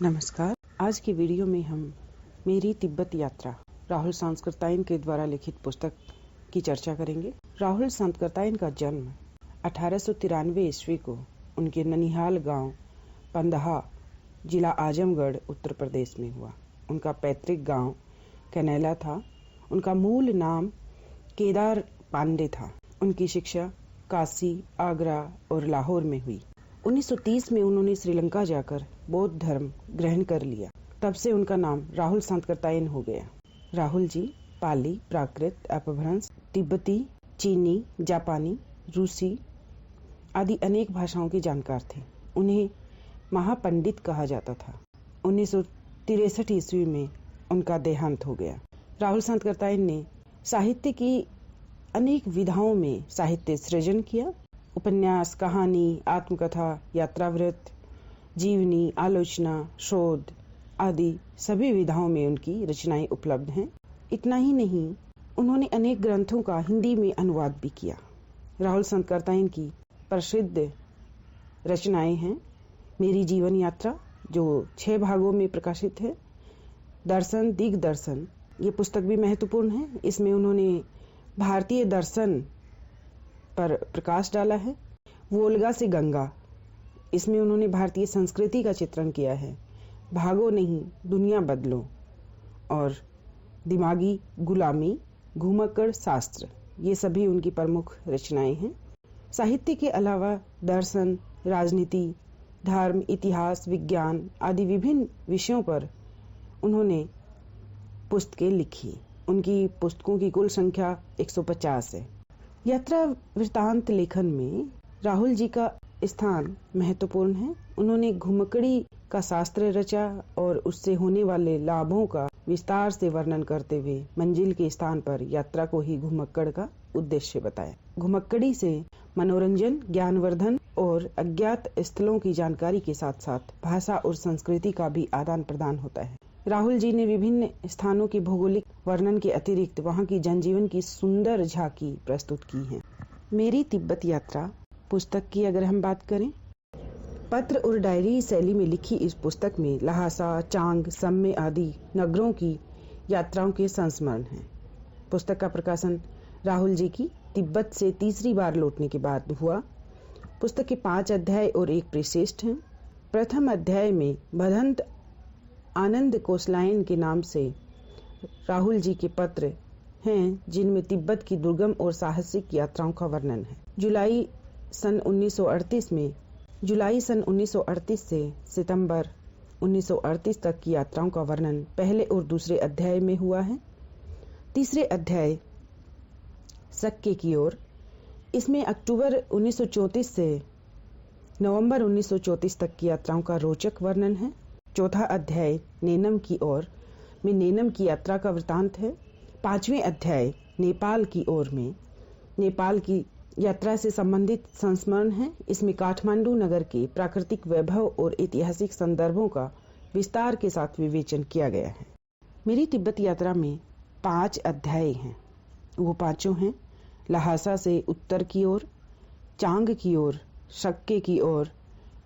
नमस्कार। आज की वीडियो में हम मेरी तिब्बत यात्रा राहुल सांतकृतायन के द्वारा लिखित पुस्तक की चर्चा करेंगे। राहुल सांतकृतायन का जन्म 1893 ईस्वी को उनके ननिहाल गांव पंदहा, जिला आजमगढ़, उत्तर प्रदेश में हुआ। उनका पैतृक गांव कैनेला था। उनका मूल नाम केदार पांडे था। उनकी शिक्षा काशी, आगरा और लाहौर में हुई। 1930 में उन्होंने श्रीलंका जाकर बौद्ध धर्म ग्रहण कर लिया। तब से उनका नाम राहुल सांतकृतायन हो गया। राहुल जी पाली, प्राकृत, अपभ्रंश, तिब्बती, चीनी, जापानी, रूसी आदि अनेक भाषाओं के जानकार थे। उन्हें महापंडित कहा जाता था। 1963 ईस्वी में उनका देहांत हो गया। राहुल सांतकृतायन ने साहित्य की अनेक विधाओं में साहित्य सृजन किया। उपन्यास, कहानी, आत्मकथा, यात्रावृत्त, जीवनी, आलोचना, शोध आदि सभी विधाओं में उनकी रचनाएं उपलब्ध हैं। इतना ही नहीं, उन्होंने अनेक ग्रंथों का हिंदी में अनुवाद भी किया। राहुल सांतकृतायन की प्रसिद्ध रचनाएं हैं मेरी जीवन यात्रा, जो 6 भागों में प्रकाशित है। दर्शन, दिग्दर्शन, ये पुस्तक भी महत्वपूर्ण है। इसमें उन्होंने भारतीय दर्शन पर प्रकाश डाला है। वोल्गा से गंगा, इसमें उन्होंने भारतीय संस्कृति का चित्रण किया है। भागो नहीं, दुनिया बदलो और दिमागी गुलामी, घुमक्कड़ शास्त्र, ये सभी उनकी प्रमुख रचनाएं हैं। साहित्य के अलावा दर्शन, राजनीति, धर्म, इतिहास, विज्ञान आदि विभिन्न विषयों पर उन्होंने पुस्तकें लिखी। उनकी पुस्तकों की कुल संख्या 150 है। यात्रा वृत्तांत लेखन में राहुल जी का स्थान महत्वपूर्ण है। उन्होंने घुमक्कड़ी का शास्त्र रचा और उससे होने वाले लाभों का विस्तार से वर्णन करते हुए मंजिल के स्थान पर यात्रा को ही घुमक्कड़ का उद्देश्य बताया। घुमक्कड़ी से मनोरंजन, ज्ञानवर्धन और अज्ञात स्थलों की जानकारी के साथ साथ भाषा और संस्कृति का भी आदान प्रदान होता है। राहुल जी ने विभिन्न स्थानों के भौगोलिक वर्णन के अतिरिक्त वहां की जनजीवन की सुंदर झांकी प्रस्तुत की है। मेरी तिब्बत यात्रा पुस्तक की अगर हम बात करें, पत्र और डायरी शैली में लिखी इस पुस्तक में लहासा, चांग, सम्मे आदि नगरों की यात्राओं के संस्मरण हैं। पुस्तक का प्रकाशन राहुल जी की तिब्बत से तीसरी बार लौटने के बाद हुआ। पुस्तक के 5 अध्याय और 1 परिशिष्ट हैं। प्रथम अध्याय में भदंत आनंद कोसलायन के नाम से राहुल जी के पत्र हैं, जिनमें तिब्बत की दुर्गम और साहसिक यात्राओं का वर्णन है। जुलाई सन 1938 से सितंबर 1938 तक की यात्राओं का वर्णन पहले और दूसरे अध्याय में हुआ है। तीसरे अध्याय सक्के की ओर, इसमें अक्टूबर 1934 से नवंबर 1934 तक की यात्राओं का रोचक वर्णन है। चौथा अध्याय नेनम की ओर में नेनम की यात्रा का वृतांत है। 5वें अध्याय नेपाल की ओर में नेपाल की यात्रा से संबंधित संस्मरण है। इसमें काठमांडू नगर के प्राकृतिक वैभव और ऐतिहासिक संदर्भों का विस्तार के साथ विवेचन किया गया है। मेरी तिब्बत यात्रा में 5 अध्याय हैं। वो पांचों हैं लहासा से उत्तर की ओर, चांग की ओर, सक्के की ओर,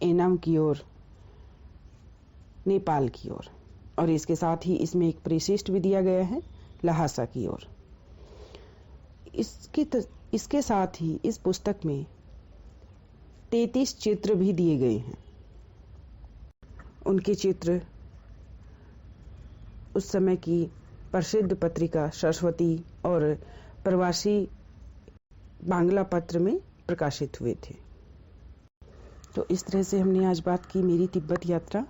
एनम की ओर, नेपाल की ओर, और इसके साथ ही इसमें एक परिशिष्ट भी दिया गया है लहासा की ओर। इसके साथ ही इस पुस्तक में 33 चित्र भी दिए गए हैं। उनके चित्र उस समय की प्रसिद्ध पत्रिका सरस्वती और प्रवासी बांग्ला पत्र में प्रकाशित हुए थे। तो इस तरह से हमने आज बात की मेरी तिब्बत यात्रा।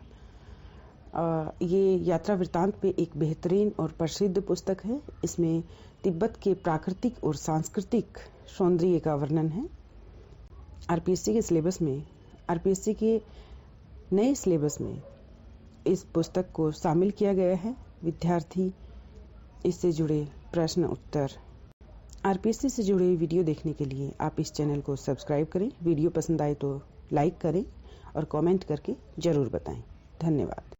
ये यात्रा वृत्तांत पे एक बेहतरीन और प्रसिद्ध पुस्तक है। इसमें तिब्बत के प्राकृतिक और सांस्कृतिक सौंदर्य का वर्णन है। आरपीएससी के सिलेबस में, आरपीएससी के नए सिलेबस में इस पुस्तक को शामिल किया गया है। विद्यार्थी इससे जुड़े प्रश्न उत्तर, आरपीएससी से जुड़े वीडियो देखने के लिए आप इस चैनल को सब्सक्राइब करें। वीडियो पसंद आए तो लाइक करें और कमेंट करके जरूर बताएं। धन्यवाद।